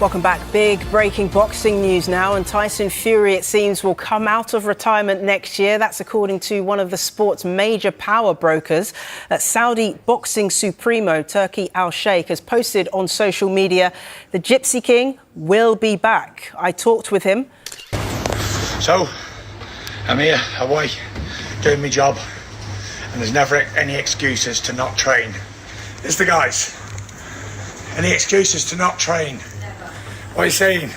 Welcome back. Big breaking boxing news now, and Tyson Fury, it seems, will come out of retirement next year. That's according to one of the sport's major power brokers. Saudi boxing supremo Turki Al-Sheikh has posted on social media, the Gypsy King will be back. I talked with him. So, I'm here, away, doing my job, and there's never any excuses to not train. It's the guys. Any excuses to not train? What are you saying?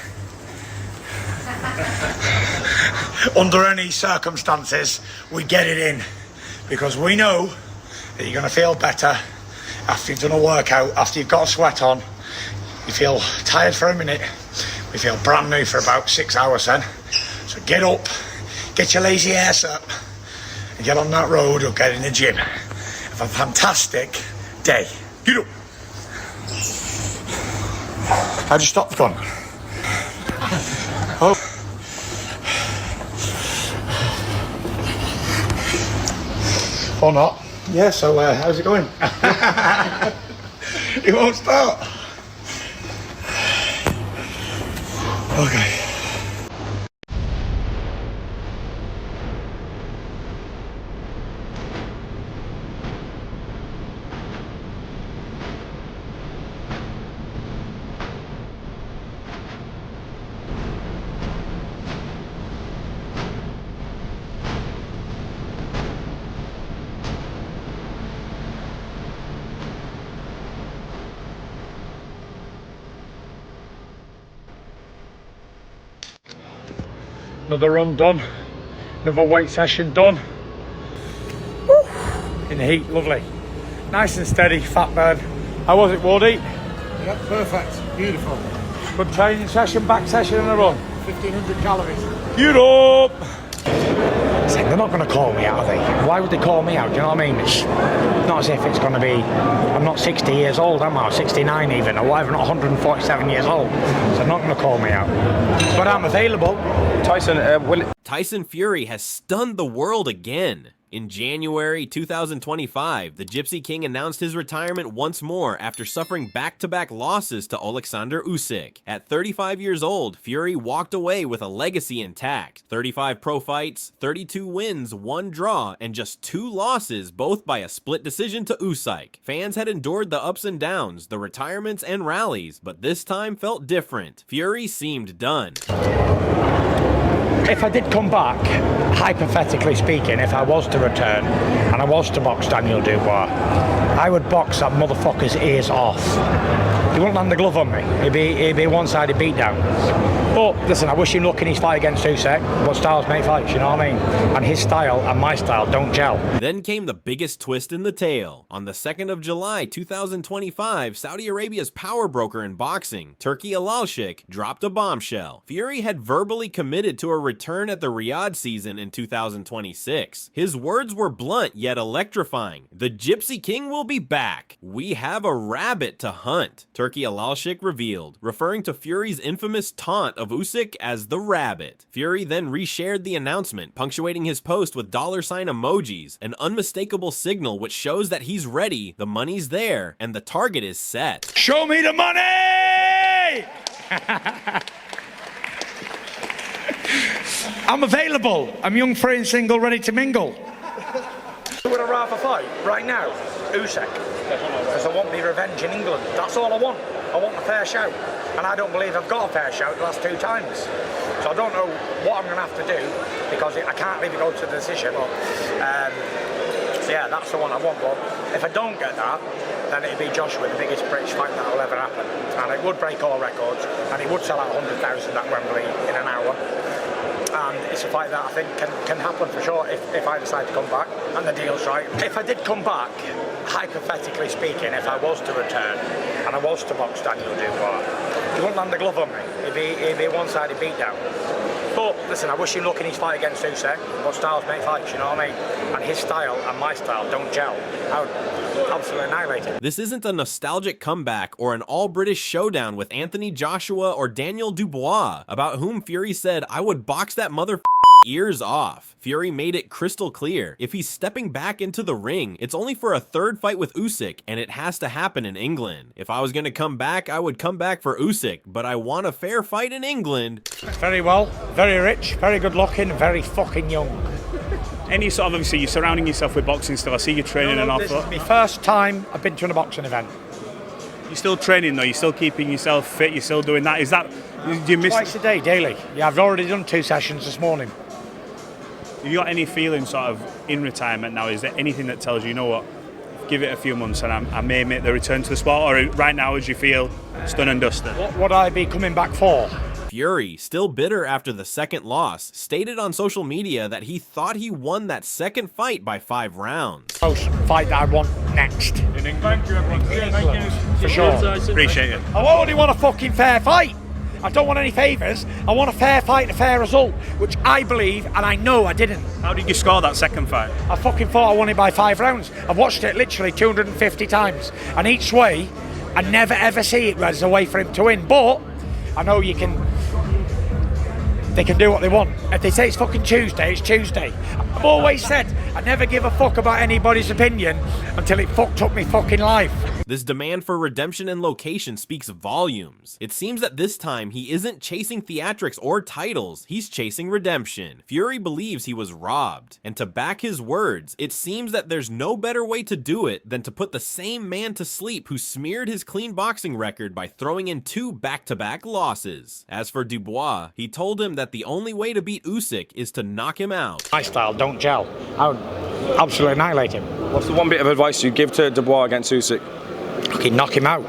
Under any circumstances, we get it in, because we know that you're going to feel better after you've done a workout, after you've got a sweat on. You feel tired for a minute, we feel brand new for about 6 hours then. So get up, get your lazy ass up, and get on that road or get in the gym. Have a fantastic day. Get up. How'd you stop the gun? Oh. Or not. Yeah, so how's it going? It won't start. Okay. Another run done, another weight session done. Woo. In the heat, lovely. Nice and steady, fat burn. How was it, Wardy? Yep, perfect, beautiful. Good training session, back session and a run. 1500 calories. Get up! They're not going to call me out, are they? Why would they call me out? Do you know what I mean? It's not as if it's going to be, I'm not 60 years old, am I? Or 69 even, or whatever, not 147 years old. So they're not going to call me out. But I'm available. Tyson Fury has stunned the world again. In January 2025, the Gypsy King announced his retirement once more after suffering back-to-back losses to Oleksandr Usyk. At 35 years old, Fury walked away with a legacy intact. 35 pro fights, 32 wins, 1 draw, and just 2 losses, both by a split decision to Usyk. Fans had endured the ups and downs, the retirements and rallies, but this time felt different. Fury seemed done. If I did come back, hypothetically speaking, if I was to return and I was to box Daniel Dubois, I would box that motherfucker's ears off. He wouldn't land the glove on me. It'd be a one-sided beatdown. But listen, I wish him luck in his fight against Usyk, but styles make fights, you know what I mean? And his style and my style don't gel. Then came the biggest twist in the tale. On the 2nd of July 2025, Saudi Arabia's power broker in boxing, Turki Al-Sheikh, dropped a bombshell. Fury had verbally committed to a return at the Riyadh season in 2026. His words were blunt yet electrifying. The Gypsy King will be back. We have a rabbit to hunt, Turki Al-Sheikh revealed, referring to Fury's infamous taunt of Usyk as the rabbit. Fury then reshared the announcement, punctuating his post with $sign emojis, an unmistakable signal which shows that he's ready, the money's there, and the target is set. Show me the money! I'm available. I'm young, free and single, ready to mingle. Who would I rather fight right now? Usyk. Because I want me revenge in England. That's all I want. I want a fair shout. And I don't believe I've got a fair shout the last 2 times. So I don't know what I'm going to have to do, because I can't really go to the decision. But, so yeah, that's the one I want. But if I don't get that, then it'd be Joshua, the biggest British fight that will ever happen. And it would break all records, and it would sell out 100,000 at Wembley in an hour. And it's a fight that I think can happen for sure if I decide to come back and the deal's right. If I did come back, hypothetically speaking, if I was to return and I was to box Daniel Dubois, he wouldn't land the glove on me. It'd be a one-sided beatdown. But listen, I wish him luck in his fight against Usyk, but styles make fights, you know what I mean? And his style and my style don't gel. I would absolutely annihilate him. This isn't a nostalgic comeback or an all-British showdown with Anthony Joshua or Daniel Dubois, about whom Fury said, "I would box that mother ears off. Fury made it crystal clear. If he's stepping back into the ring, it's only for a third fight with Usyk, and it has to happen in England. If I was gonna come back, I would come back for Usyk, but I want a fair fight in England. Very well, very rich, very good looking, very fucking young. Any sort of, obviously, you're surrounding yourself with boxing still. I see you training and off. This is my first time I've been to a boxing event. You're still training though. You're still keeping yourself fit. You're still doing that. Is that? Do you miss? Twice a day, daily. Yeah, I've already done 2 sessions this morning. Have you got any feeling sort of in retirement now? Is there anything that tells you, you know what, give it a few months and I may make the return to the sport, or right now, as you feel, it's done and dusted? What would I be coming back for? Fury, still bitter after the second loss, stated on social media that he thought he won that second fight by 5 rounds. Most fight that I want next. In England. Thank you, everyone. Thank you. For sure. Appreciate it. I only want a fucking fair fight. I don't want any favours. I want a fair fight and a fair result, which I believe and I know I didn't. How did you score that second fight? I fucking thought I won it by 5 rounds. I've watched it literally 250 times, and each way, I never ever see it as a way for him to win. But I know they can do what they want. If they say it's fucking Tuesday, it's Tuesday. I've always said I never give a fuck about anybody's opinion until it fucked up my fucking life. This demand for redemption and location speaks volumes. It seems that this time he isn't chasing theatrics or titles, he's chasing redemption. Fury believes he was robbed, and to back his words, it seems that there's no better way to do it than to put the same man to sleep who smeared his clean boxing record by throwing in 2 back-to-back losses. As for Dubois, he told him that the only way to beat Usyk is to knock him out. My style don't gel. I would absolutely annihilate him. What's the one bit of advice you'd give to Dubois against Usyk? Okay, knock him out.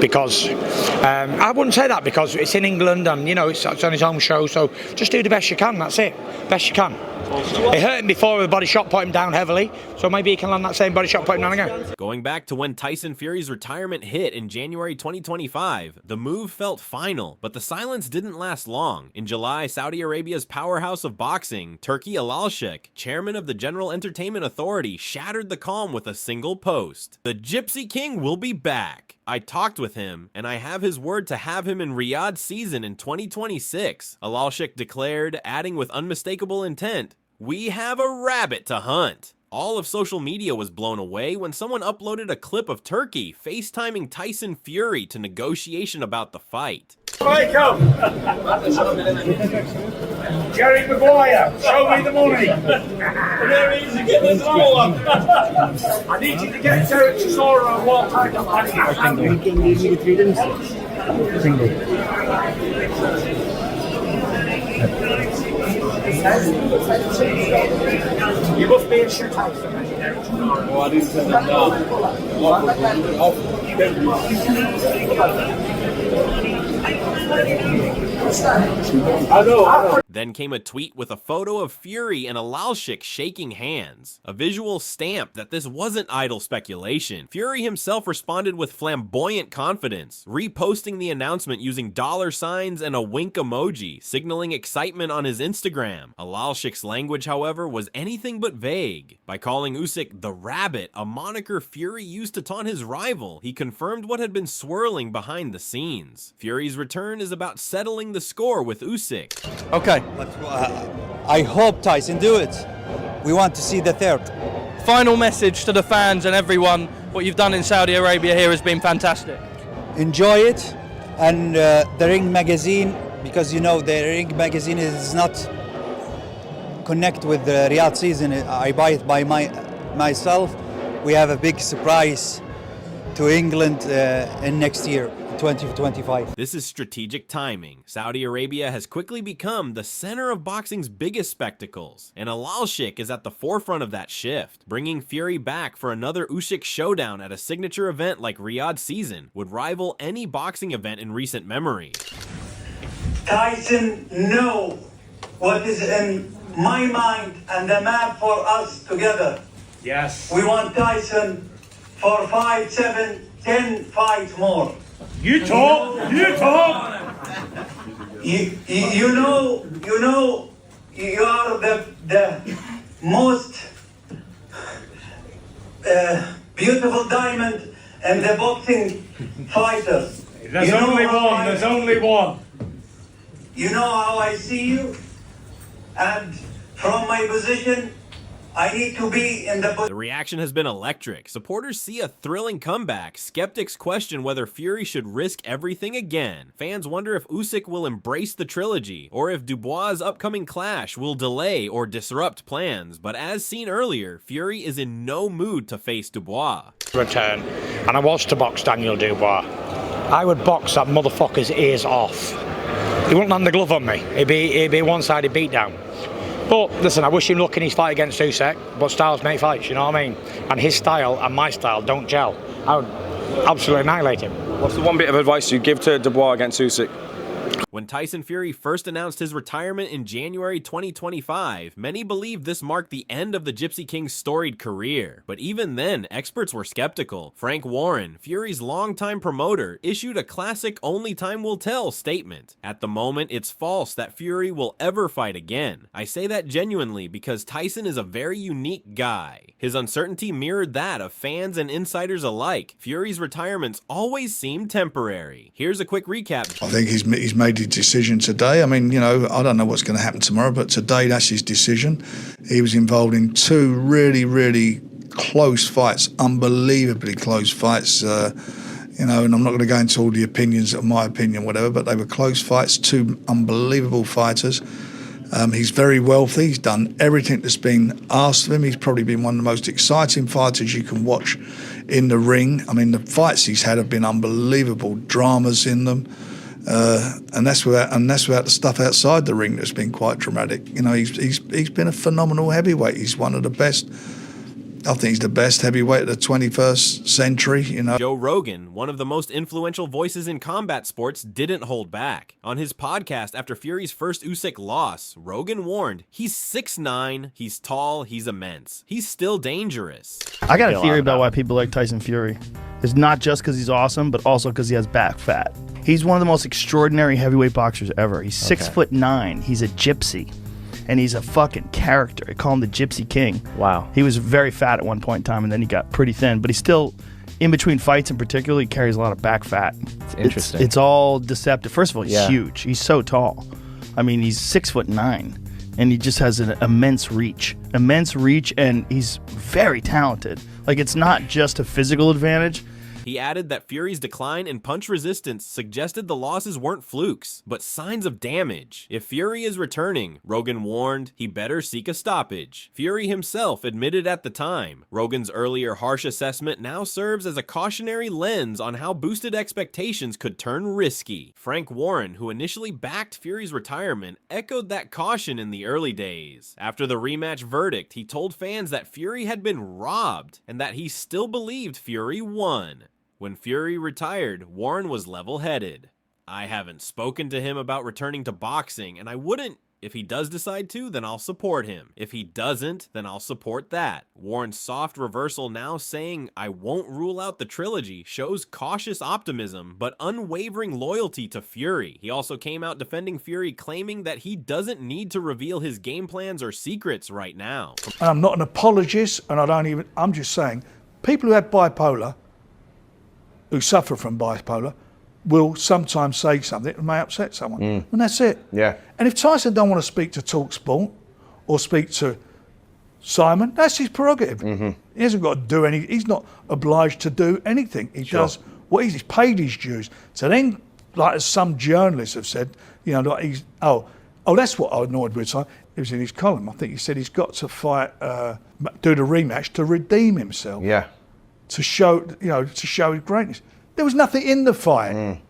Because I wouldn't say that because it's in England and you know it's on his home show, so just do the best you can. That's it, best you can. It hurt him before with a body shot, put him down heavily, so maybe he can land that same body shot, put him down again. Going back to when Tyson Fury's retirement hit in January 2025, the move felt final, but the silence didn't last long. In July, Saudi Arabia's powerhouse of boxing, Turki Alalshik, chairman of the General Entertainment Authority, shattered the calm with a single post. The Gypsy King will be back. I talked with him, and I have his word to have him in Riyadh season in 2026, Alalshik declared, adding with unmistakable intent, "We have a rabbit to hunt." All of social media was blown away when someone uploaded a clip of Turkey FaceTiming Tyson Fury to negotiation about the fight. Welcome. Jerry Maguire, show me the money. Very easy, get this all up. I need you to get Derek Chisora and Walt Tiger. You must be a shit house. Oh, I didn't send them I know. Then came a tweet with a photo of Fury and Alalshik shaking hands, a visual stamp that this wasn't idle speculation. Fury himself responded with flamboyant confidence, reposting the announcement using dollar signs and a wink emoji, signaling excitement on his Instagram. Alalshik's language, however, was anything but vague. By calling Usyk the Rabbit, a moniker Fury used to taunt his rival, he confirmed what had been swirling behind the scenes. Fury's return is about settling the score with Usyk. Okay. I hope Tyson do it. We want to see the third. Final message to the fans and everyone. What you've done in Saudi Arabia here has been fantastic. Enjoy it, and the Ring magazine, because you know the Ring magazine is not connect with the Riyadh season. I buy it by myself. We have a big surprise to England in next year. 2025. This is strategic timing. Saudi Arabia has quickly become the center of boxing's biggest spectacles, and Alalshik is at the forefront of that shift. Bringing Fury back for another Usyk showdown at a signature event like Riyadh season would rival any boxing event in recent memory. Tyson know what is in my mind and the map for us together. Yes. We want Tyson for 5, 7, 10 fights more. You talk. You talk. You know, you are the most beautiful diamond in the boxing fighters. There's only one. There's only one. You know how I see you? And from my position, I need to be in the... The reaction has been electric. Supporters see a thrilling comeback. Skeptics question whether Fury should risk everything again. Fans wonder if Usyk will embrace the trilogy, or if Dubois' upcoming clash will delay or disrupt plans. But as seen earlier, Fury is in no mood to face Dubois. Return, and I was to box Daniel Dubois. I would box that motherfucker's ears off. He wouldn't land the glove on me. It'd be a one-sided beatdown. But listen, I wish him luck in his fight against Usyk, but styles make fights, you know what I mean? And his style and my style don't gel. I would absolutely annihilate him. What's the one bit of advice you'd give to Dubois against Usyk? When Tyson Fury first announced his retirement in January 2025, many believed this marked the end of the Gypsy King's storied career. But even then, experts were skeptical. Frank Warren, Fury's longtime promoter, issued a classic "only time will tell" statement. At the moment, it's false that Fury will ever fight again. I say that genuinely because Tyson is a very unique guy. His uncertainty mirrored that of fans and insiders alike. Fury's retirements always seemed temporary. Here's a quick recap. I think he's made his decision today. I mean, you know, I don't know what's going to happen tomorrow, but today that's his decision. He was involved in two really close fights, unbelievably close fights, you know, and I'm not going to go into all the opinions of my opinion, whatever, but they were close fights, two unbelievable fighters. He's very wealthy. He's done everything that's been asked of him. He's probably been one of the most exciting fighters you can watch in the ring. I mean, the fights he's had have been unbelievable, dramas in them. And that's without the stuff outside the ring that's been quite dramatic. You know, he's been a phenomenal heavyweight. He's one of the best. I think he's the best heavyweight of the 21st century, you know. Joe Rogan, one of the most influential voices in combat sports, didn't hold back. On his podcast after Fury's first Usyk loss, Rogan warned, he's 6'9", he's tall, he's immense. He's still dangerous. I got a theory about why people like Tyson Fury. It's not just because he's awesome, but also because he has back fat. He's one of the most extraordinary heavyweight boxers ever. He's 6'9". He's a gypsy. And he's a fucking character. I call him the Gypsy King. Wow. He was very fat at one point in time, and then he got pretty thin. But he's still, in between fights in particular, he carries a lot of back fat. It's interesting. It's all deceptive. First of all, he's huge. He's so tall. I mean, he's 6'9", and he just has an immense reach. And he's very talented. Like, it's not just a physical advantage. He added that Fury's decline in punch resistance suggested the losses weren't flukes, but signs of damage. If Fury is returning, Rogan warned, he better seek a stoppage. Fury himself admitted at the time. Rogan's earlier harsh assessment now serves as a cautionary lens on how boosted expectations could turn risky. Frank Warren, who initially backed Fury's retirement, echoed that caution in the early days. After the rematch verdict, he told fans that Fury had been robbed and that he still believed Fury won. When Fury retired, Warren was level-headed. I haven't spoken to him about returning to boxing, and I wouldn't. If he does decide to, then I'll support him. If he doesn't, then I'll support that. Warren's soft reversal now saying, I won't rule out the trilogy, shows cautious optimism, but unwavering loyalty to Fury. He also came out defending Fury, claiming that he doesn't need to reveal his game plans or secrets right now. And I'm not an apologist, and I'm just saying, people who have bipolar, who suffer from bipolar, will sometimes say something that may upset someone. And that's it. Yeah. And if Tyson don't want to speak to TalkSport or speak to Simon, that's his prerogative. He hasn't got to do anything. He's not obliged to do anything. He does what he's paid his dues. So then, like as some journalists have said, you know, like he's, that's what I annoyed with Simon. It was in his column. I think he said he's got to fight, do the rematch to redeem himself. Yeah. To show his greatness. There was nothing in the fight.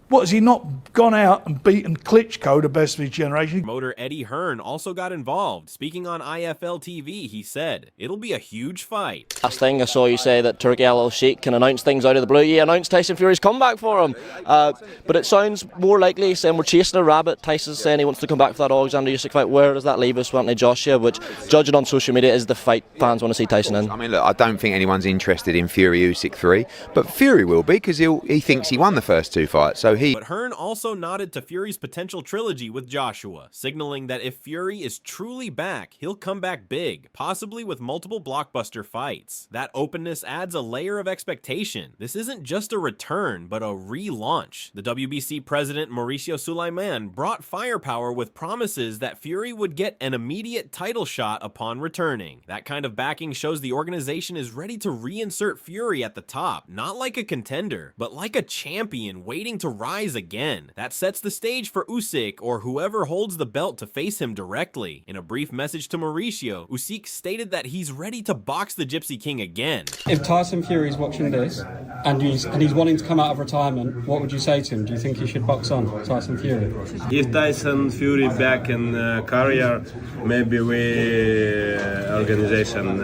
What, has he not gone out and beaten Klitschko, the best of his generation? Promoter Eddie Hearn also got involved. Speaking on IFL TV, he said, it'll be a huge fight. Last thing I saw you say that Turki Usyk can announce things out of the blue. He announced Tyson Fury's comeback for him. But it sounds more likely saying we're chasing a rabbit. Tyson's saying he wants to come back for that Oleksandr Usyk fight. Where does that leave us? Wanting to Joshua, which, judging on social media, is the fight fans want to see Tyson in. I mean, look, I don't think anyone's interested in Fury Usyk 3, but Fury will be because he thinks he won the first two fights. So But Hearn also nodded to Fury's potential trilogy with Joshua, signaling that if Fury is truly back, he'll come back big, possibly with multiple blockbuster fights. That openness adds a layer of expectation. This isn't just a return, but a relaunch. The WBC president Mauricio Sulaiman brought firepower with promises that Fury would get an immediate title shot upon returning. That kind of backing shows the organization is ready to reinsert Fury at the top, not like a contender, but like a champion waiting to rise again. That sets the stage for Usyk or whoever holds the belt to face him directly. In a brief message to Mauricio, Usyk stated that he's ready to box the Gypsy King again. If Tyson Fury's watching this and he's wanting to come out of retirement, what would you say to him? Do you think he should box on, Tyson Fury? If Tyson Fury back in career, maybe we organization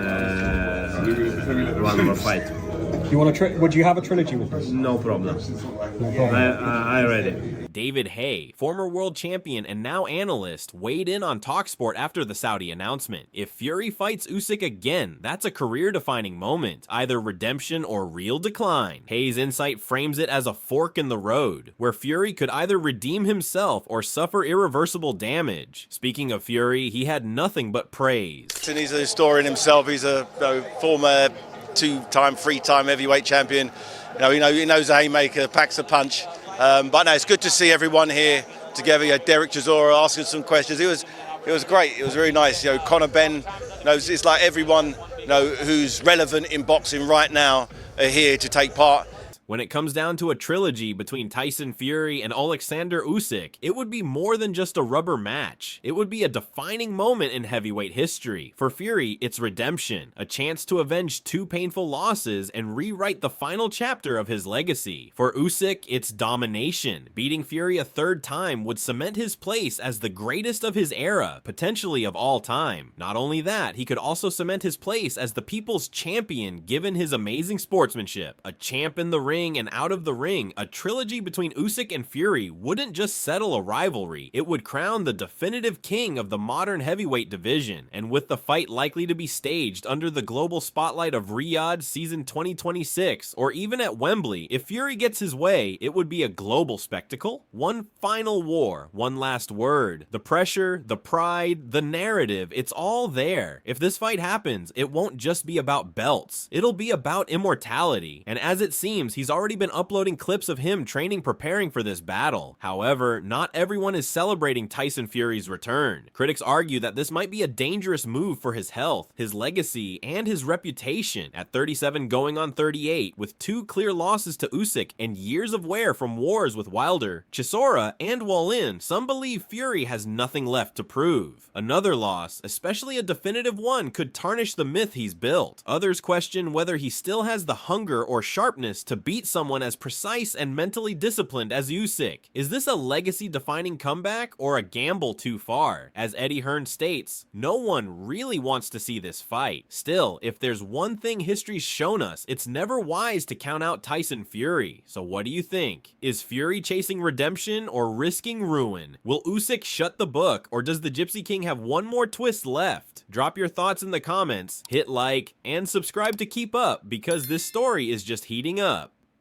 one more fight. You want to? Would you have a trilogy with us? No problem. No problem. I ready. David Hay, former world champion and now analyst, weighed in on TalkSport after the Saudi announcement. If Fury fights Usyk again, that's a career-defining moment, either redemption or real decline. Hay's insight frames it as a fork in the road, where Fury could either redeem himself or suffer irreversible damage. Speaking of Fury, he had nothing but praise. He's a historian himself. He's a former two-time, three-time heavyweight champion. He knows a haymaker, packs a punch. But no, it's good to see everyone here together. Derek Chisora asking some questions. It was great. It was very nice. Conor Benn. It's like everyone who's relevant in boxing right now are here to take part. When it comes down to a trilogy between Tyson Fury and Oleksandr Usyk, it would be more than just a rubber match. It would be a defining moment in heavyweight history. For Fury, it's redemption, a chance to avenge two painful losses and rewrite the final chapter of his legacy. For Usyk, it's domination. Beating Fury a third time would cement his place as the greatest of his era, potentially of all time. Not only that, he could also cement his place as the people's champion given his amazing sportsmanship. A champ in the ring and out of the ring, a trilogy between Usyk and Fury wouldn't just settle a rivalry, it would crown the definitive king of the modern heavyweight division. And with the fight likely to be staged under the global spotlight of Riyadh season 2026, or even at Wembley, if Fury gets his way, it would be a global spectacle. One final war, one last word. The pressure, the pride, the narrative, it's all there. If this fight happens, it won't just be about belts, it'll be about immortality. And as it seems, he's already been uploading clips of him training preparing for this battle. However, not everyone is celebrating Tyson Fury's return. Critics argue that this might be a dangerous move for his health, his legacy, and his reputation. At 37 going on 38, with two clear losses to Usyk and years of wear from wars with Wilder, Chisora, and Wallin, some believe Fury has nothing left to prove. Another loss, especially a definitive one, could tarnish the myth he's built. Others question whether he still has the hunger or sharpness to beat someone as precise and mentally disciplined as Usyk. Is this a legacy-defining comeback or a gamble too far? As Eddie Hearn states, no one really wants to see this fight. Still, if there's one thing history's shown us, it's never wise to count out Tyson Fury. So what do you think? Is Fury chasing redemption or risking ruin? Will Usyk shut the book, or does the Gypsy King have one more twist left? Drop your thoughts in the comments, hit like, and subscribe to keep up, because this story is just heating up.